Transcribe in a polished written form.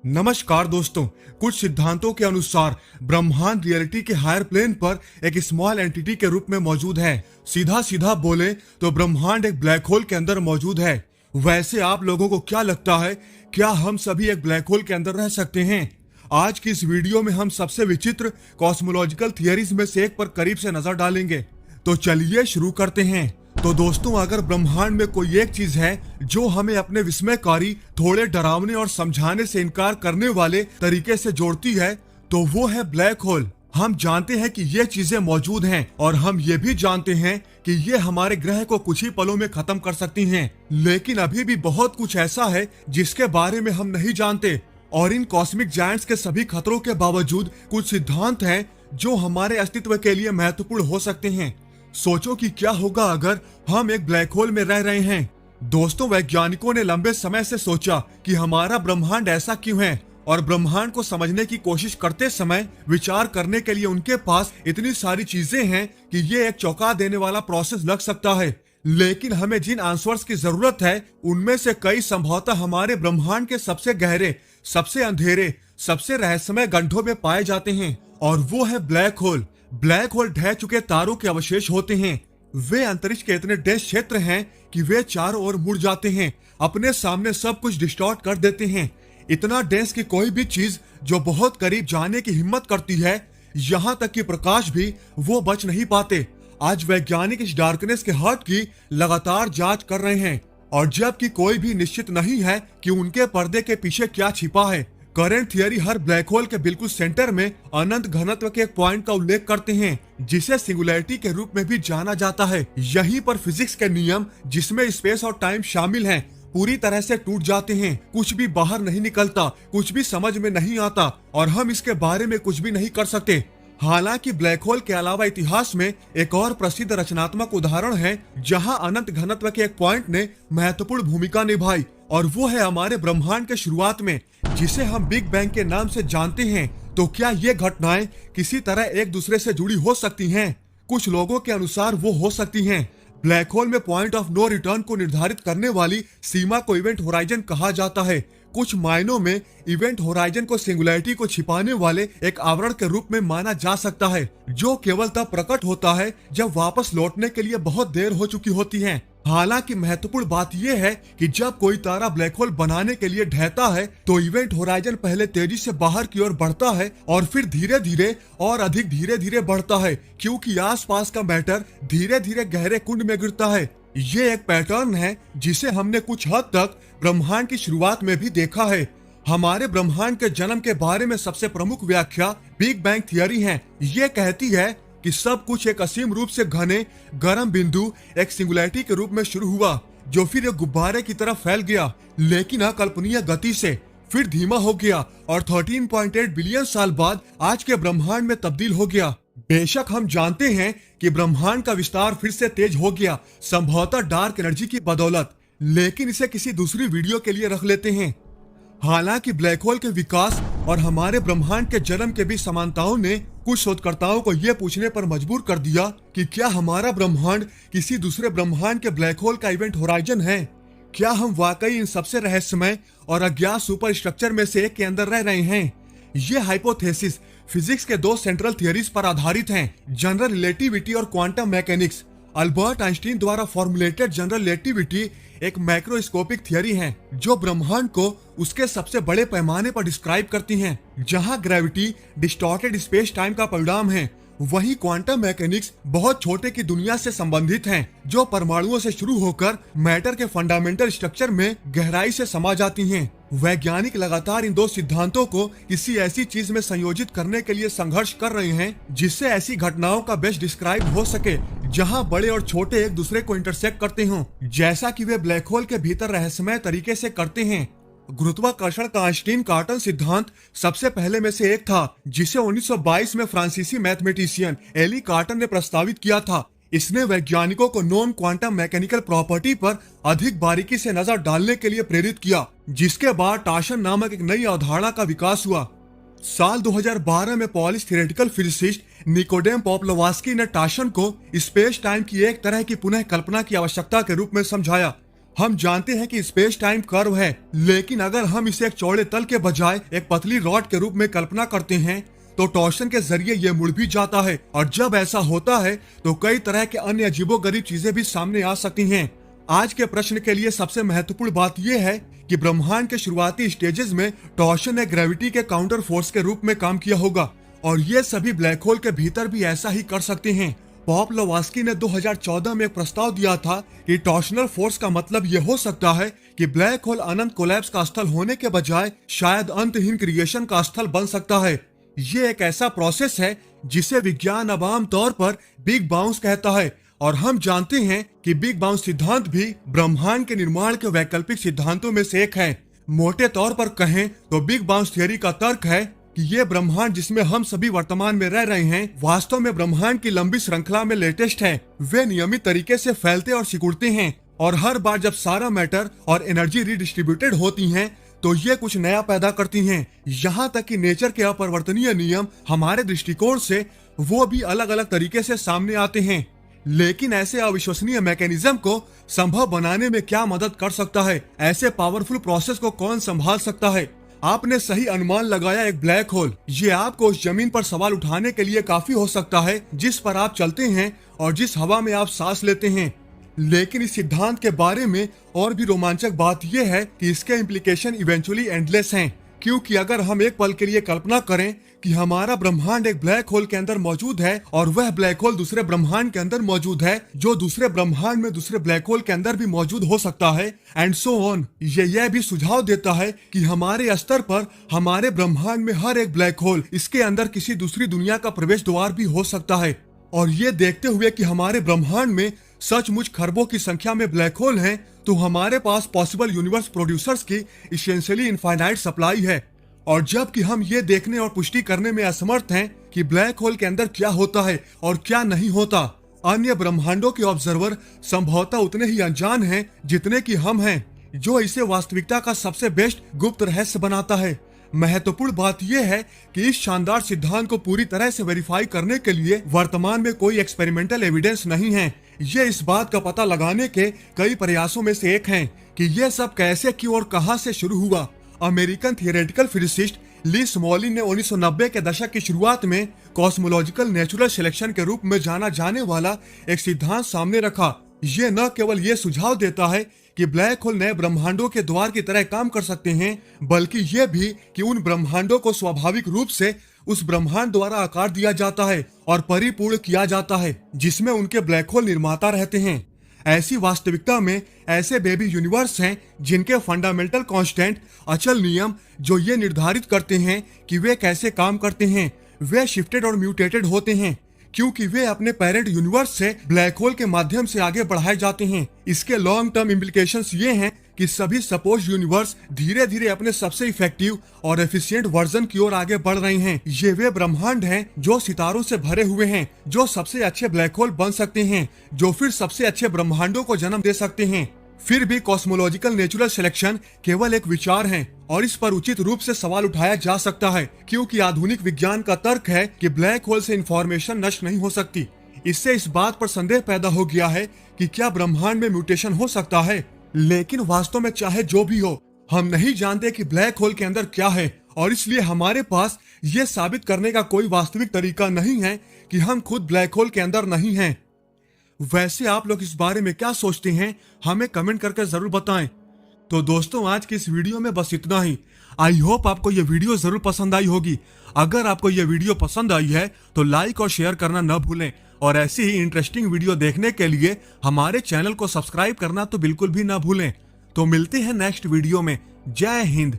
नमस्कार दोस्तों। कुछ सिद्धांतों के अनुसार ब्रह्मांड रियलिटी के हायर प्लेन पर एक स्मॉल एंटिटी के रूप में मौजूद है। सीधा सीधा बोले तो ब्रह्मांड एक ब्लैक होल के अंदर मौजूद है। वैसे आप लोगों को क्या लगता है, क्या हम सभी एक ब्लैक होल के अंदर रह सकते हैं? आज की इस वीडियो में हम सबसे विचित्र कॉस्मोलॉजिकल थियरीज में से एक पर करीब से नजर डालेंगे। तो चलिए शुरू करते हैं। तो दोस्तों, अगर ब्रह्मांड में कोई एक चीज है जो हमें अपने विस्मयकारी, थोड़े डरावने और समझाने से इनकार करने वाले तरीके से जोड़ती है, तो वो है ब्लैक होल। हम जानते हैं कि ये चीजें मौजूद हैं और हम ये भी जानते हैं कि ये हमारे ग्रह को कुछ ही पलों में खत्म कर सकती हैं। लेकिन अभी भी बहुत कुछ ऐसा है जिसके बारे में हम नहीं जानते, और इन कॉस्मिक जायंट्स के सभी खतरों के बावजूद कुछ सिद्धांत हैं जो हमारे अस्तित्व के लिए महत्वपूर्ण हो सकते हैं। सोचो कि क्या होगा अगर हम एक ब्लैक होल में रह रहे हैं। दोस्तों, वैज्ञानिकों ने लंबे समय से सोचा कि हमारा ब्रह्मांड ऐसा क्यों है, और ब्रह्मांड को समझने की कोशिश करते समय विचार करने के लिए उनके पास इतनी सारी चीजें हैं कि ये एक चौंका देने वाला प्रोसेस लग सकता है। लेकिन हमें जिन आंसर्स की जरूरत है उनमें से कई संभवतः हमारे ब्रह्मांड के सबसे गहरे, सबसे अंधेरे, सबसे रहस्यमय गड्ढों में पाए जाते हैं, और वो है ब्लैक होल। ब्लैक होल ढह चुके तारों के अवशेष होते हैं। वे अंतरिक्ष के इतने डेंस क्षेत्र हैं कि वे चारों ओर मुड़ जाते हैं, अपने सामने सब कुछ डिस्टॉर्ट कर देते हैं। इतना डेंस कि कोई भी चीज जो बहुत करीब जाने की हिम्मत करती है, यहाँ तक कि प्रकाश भी, वो बच नहीं पाते। आज वैज्ञानिक इस डार्कनेस के हर्ट की लगातार जांच कर रहे हैं, और जबकि कोई भी निश्चित नहीं है कि उनके पर्दे के पीछे क्या छिपा है। करंट थियरी हर ब्लैक होल के बिल्कुल सेंटर में अनंत घनत्व के एक पॉइंट का उल्लेख करते हैं, जिसे सिंगुलैरिटी के रूप में भी जाना जाता है। यहीं पर फिजिक्स के नियम, जिसमें स्पेस और टाइम शामिल हैं, पूरी तरह से टूट जाते हैं। कुछ भी बाहर नहीं निकलता, कुछ भी समझ में नहीं आता, और हम इसके बारे में कुछ भी नहीं कर सकते। हालांकि ब्लैक होल के अलावा इतिहास में एक और प्रसिद्ध रचनात्मक उदाहरण है जहां अनंत घनत्व के एक पॉइंट ने महत्वपूर्ण भूमिका निभाई, और वो है हमारे ब्रह्मांड के शुरुआत में, जिसे हम बिग बैंग के नाम से जानते हैं। तो क्या ये घटनाएं किसी तरह एक दूसरे से जुड़ी हो सकती हैं? कुछ लोगों के अनुसार वो हो सकती हैं। ब्लैक होल में पॉइंट ऑफ नो रिटर्न को निर्धारित करने वाली सीमा को इवेंट होराइजन कहा जाता है। कुछ मायनों में इवेंट होराइजन को सिंगुलैरिटी को छिपाने वाले एक आवरण के रूप में माना जा सकता है, जो केवल तब प्रकट होता है जब वापस लौटने के लिए बहुत देर हो चुकी होती है। हालांकि महत्वपूर्ण बात यह है कि जब कोई तारा ब्लैक होल बनाने के लिए ढहता है, तो इवेंट होराइजन पहले तेजी से बाहर की ओर बढ़ता है और फिर धीरे धीरे और अधिक धीरे धीरे बढ़ता है, क्योंकि आसपास का मैटर धीरे धीरे गहरे कुंड में गिरता है। ये एक पैटर्न है जिसे हमने कुछ हद तक ब्रह्मांड की शुरुआत में भी देखा है। हमारे ब्रह्मांड के जन्म के बारे में सबसे प्रमुख व्याख्या बिग बैंग थियरी है। ये कहती है कि सब कुछ एक असीम रूप से घने, गर्म बिंदु, एक सिंगुलैरिटी के रूप में शुरू हुआ, जो फिर एक गुब्बारे की तरफ फैल गया, लेकिन अकल्पनीय गति से, फिर धीमा हो गया और 13.8 बिलियन साल बाद आज के ब्रह्मांड में तब्दील हो गया। बेशक हम जानते हैं कि ब्रह्मांड का विस्तार फिर से तेज हो गया, संभवतः डार्क एनर्जी की बदौलत, लेकिन इसे किसी दूसरी वीडियो के लिए रख लेते हैं। हालांकि ब्लैक होल के विकास और हमारे ब्रह्मांड के जन्म के बीच समानताओं ने कुछ शोधकर्ताओं को यह पूछने पर मजबूर कर दिया कि क्या हमारा ब्रह्मांड किसी दूसरे ब्रह्मांड के ब्लैक होल का इवेंट होराइजन है? क्या हम वाकई इन सबसे रहस्यमय और अज्ञात सुपर स्ट्रक्चर में से एक के अंदर रह रहे हैं? ये हाइपोथेसिस फिजिक्स के दो सेंट्रल थियरीज पर आधारित हैं, जनरल रिलेटिविटी और क्वांटम मैकेनिक्स। अल्बर्ट आइंस्टीन द्वारा फॉर्मुलेटेड जनरल रिलेटिविटी एक मैक्रोस्कोपिक थियरी है जो ब्रह्मांड को उसके सबसे बड़े पैमाने पर डिस्क्राइब करती है, जहां ग्रेविटी डिस्टॉर्टेड स्पेस टाइम का परिणाम है। वहीं क्वांटम मैकेनिक्स बहुत छोटे की दुनिया से संबंधित हैं, जो परमाणुओं से शुरू होकर मैटर के फंडामेंटल स्ट्रक्चर में गहराई से समा जाती हैं। वैज्ञानिक लगातार इन दो सिद्धांतों को किसी ऐसी चीज में संयोजित करने के लिए संघर्ष कर रहे हैं जिससे ऐसी घटनाओं का बेस्ट डिस्क्राइब हो सके जहां बड़े और छोटे एक दूसरे को इंटरसेक्ट करते हों, जैसा कि वे ब्लैक होल के भीतर रहस्यमय तरीके से करते हैं। गुरुत्वाकर्षण का आइंस्टीन कार्टन सिद्धांत सबसे पहले में से एक था, जिसे 1922 में फ्रांसीसी मैथमेटिशियन एली कार्टन ने प्रस्तावित किया था। इसने वैज्ञानिकों को नॉन क्वांटम मैकेनिकल प्रॉपर्टी पर अधिक बारीकी से नजर डालने के लिए प्रेरित किया, जिसके बाद टाशन नामक एक नई अवधारणा का विकास हुआ। साल 2012 में पॉलिश थियोरेटिकल फिजिसिस्ट निकोडेम पोप्लोवास्की ने टाशन को स्पेस टाइम की एक तरह की पुनः कल्पना की आवश्यकता के रूप में समझाया। हम जानते हैं कि स्पेस टाइम कर्व है, लेकिन अगर हम इसे एक चौड़े तल के बजाय एक पतली रॉड के रूप में कल्पना करते हैं तो टॉर्शन के जरिए ये मुड़ भी जाता है, और जब ऐसा होता है तो कई तरह के अन्य अजीबोगरीब चीजें भी सामने आ सकती हैं। आज के प्रश्न के लिए सबसे महत्वपूर्ण बात यह है कि ब्रह्मांड के शुरुआती स्टेजेस में टॉर्शन ने ग्रेविटी के काउंटर फोर्स के रूप में काम किया होगा, और ये सभी ब्लैक होल के भीतर भी ऐसा ही कर सकते हैं। पॉपलोवास्की ने 2014 में एक प्रस्ताव दिया था कि टॉर्शनल फोर्स का मतलब यह हो सकता है कि ब्लैक होल अनंत कोलैप्स का स्थल होने के बजाय शायद अंतहीन क्रिएशन का स्थल बन सकता है। ये एक ऐसा प्रोसेस है जिसे विज्ञान अब आम तौर पर बिग बाउंस कहता है, और हम जानते हैं कि बिग बाउंस सिद्धांत भी ब्रह्मांड के निर्माण के वैकल्पिक सिद्धांतों में से एक है। मोटे तौर पर कहें तो बिग बाउंस थियरी का तर्क है कि ये ब्रह्मांड जिसमें हम सभी वर्तमान में रह रहे हैं वास्तव में ब्रह्मांड की लंबी श्रृंखला में लेटेस्ट है। वे नियमित तरीके से फैलते और सिकुड़ते हैं, और हर बार जब सारा मैटर और एनर्जी रिडिस्ट्रीब्यूटेड होती हैं तो ये कुछ नया पैदा करती हैं। यहाँ तक कि नेचर के अपरिवर्तनीय नियम हमारे दृष्टिकोण से वो भी अलग अलग तरीके से सामने आते हैं। लेकिन ऐसे अविश्वसनीय मैकेनिज्म को संभव बनाने में क्या मदद कर सकता है? ऐसे पावरफुल प्रोसेस को कौन संभाल सकता है? आपने सही अनुमान लगाया, एक ब्लैक होल। ये आपको उस जमीन पर सवाल उठाने के लिए काफी हो सकता है जिस पर आप चलते हैं और जिस हवा में आप सांस लेते हैं। लेकिन इस सिद्धांत के बारे में और भी रोमांचक बात यह है कि इसके इम्प्लीकेशन इवेंचुअली एंडलेस हैं, क्योंकि अगर हम एक पल के लिए कल्पना करें कि हमारा ब्रह्मांड एक ब्लैक होल के अंदर मौजूद है और वह ब्लैक होल दूसरे ब्रह्मांड के अंदर मौजूद है, जो दूसरे ब्रह्मांड में दूसरे ब्लैक होल के अंदर भी मौजूद हो सकता है, एंड सो ऑन। यह भी सुझाव देता है कि हमारे स्तर पर हमारे ब्रह्मांड में हर एक ब्लैक होल इसके अंदर किसी दूसरी दुनिया का प्रवेश द्वार भी हो सकता है। और ये देखते हुए कि हमारे ब्रह्मांड में सचमुच खरबों की संख्या में ब्लैक होल हैं, तो हमारे पास पॉसिबल यूनिवर्स प्रोड्यूसर्स की इसेंशियली इनफाइनाइट सप्लाई है। और जबकि हम ये देखने और पुष्टि करने में असमर्थ हैं कि ब्लैक होल के अंदर क्या होता है और क्या नहीं होता, अन्य ब्रह्मांडों के ऑब्जर्वर संभवतः उतने ही अनजान हैं जितने कि हम हैं, जो इसे वास्तविकता का सबसे बेस्ट गुप्त रहस्य बनाता है। महत्वपूर्ण बात यह है कि इस शानदार सिद्धांत को पूरी तरह से वेरीफाई करने के लिए वर्तमान में कोई एक्सपेरिमेंटल एविडेंस नहीं है। ये इस बात का पता लगाने के कई प्रयासों में से एक है कि यह सब कैसे, क्यों और कहां से शुरू हुआ। अमेरिकन थियोरेटिकल फिजिसिस्ट ली स्मॉलिन ने 1990 के दशक की शुरुआत में कॉस्मोलॉजिकल नेचुरल सिलेक्शन के रूप में जाना जाने वाला एक सिद्धांत सामने रखा। ये न केवल ये सुझाव देता है कि ब्लैक होल नए ब्रह्मांडों के द्वार की तरह काम कर सकते हैं, बल्कि ये भी कि उन ब्रह्मांडों को स्वाभाविक रूप से उस ब्रह्मांड द्वारा आकार दिया जाता है और परिपूर्ण किया जाता है जिसमें उनके ब्लैक होल निर्माता रहते हैं। ऐसी वास्तविकता में ऐसे बेबी यूनिवर्स हैं जिनके फंडामेंटल कांस्टेंट, अचल नियम जो ये निर्धारित करते हैं कि वे कैसे काम करते हैं, वे शिफ्टेड और म्यूटेटेड होते हैं, क्योंकि वे अपने पेरेंट यूनिवर्स से ब्लैक होल के माध्यम से आगे बढ़ाए जाते हैं। इसके लॉन्ग टर्म इम्प्लीकेशंस ये हैं कि सभी सपोज यूनिवर्स धीरे धीरे अपने सबसे इफेक्टिव और एफिशिएंट वर्जन की ओर आगे बढ़ रहे हैं। ये वे ब्रह्मांड हैं जो सितारों से भरे हुए हैं, जो सबसे अच्छे ब्लैक होल बन सकते हैं, जो फिर सबसे अच्छे ब्रह्मांडों को जन्म दे सकते हैं। फिर भी कॉस्मोलॉजिकल नेचुरल सिलेक्शन केवल एक विचार है और इस पर उचित रूप से सवाल उठाया जा सकता है, क्योंकि आधुनिक विज्ञान का तर्क है कि ब्लैक होल से इंफॉर्मेशन नष्ट नहीं हो सकती। इससे इस बात पर संदेह पैदा हो गया है कि क्या ब्रह्मांड में म्यूटेशन हो सकता है। लेकिन वास्तव में चाहे जो भी हो, हम नहीं जानते कि ब्लैक होल के अंदर क्या है, और इसलिए हमारे पास ये साबित करने का कोई वास्तविक तरीका नहीं है कि हम खुद ब्लैक होल के अंदर नहीं हैं। वैसे आप लोग इस बारे में क्या सोचते हैं, हमें कमेंट करके जरूर बताएं। तो दोस्तों, आज की इस वीडियो में बस इतना ही। आई होप आपको ये वीडियो जरूर पसंद आई होगी। अगर आपको ये वीडियो पसंद आई है तो लाइक और शेयर करना न भूलें, और ऐसी ही इंटरेस्टिंग वीडियो देखने के लिए हमारे चैनल को सब्सक्राइब करना तो बिल्कुल भी ना भूलें। तो मिलते हैं नेक्स्ट वीडियो में। जय हिंद।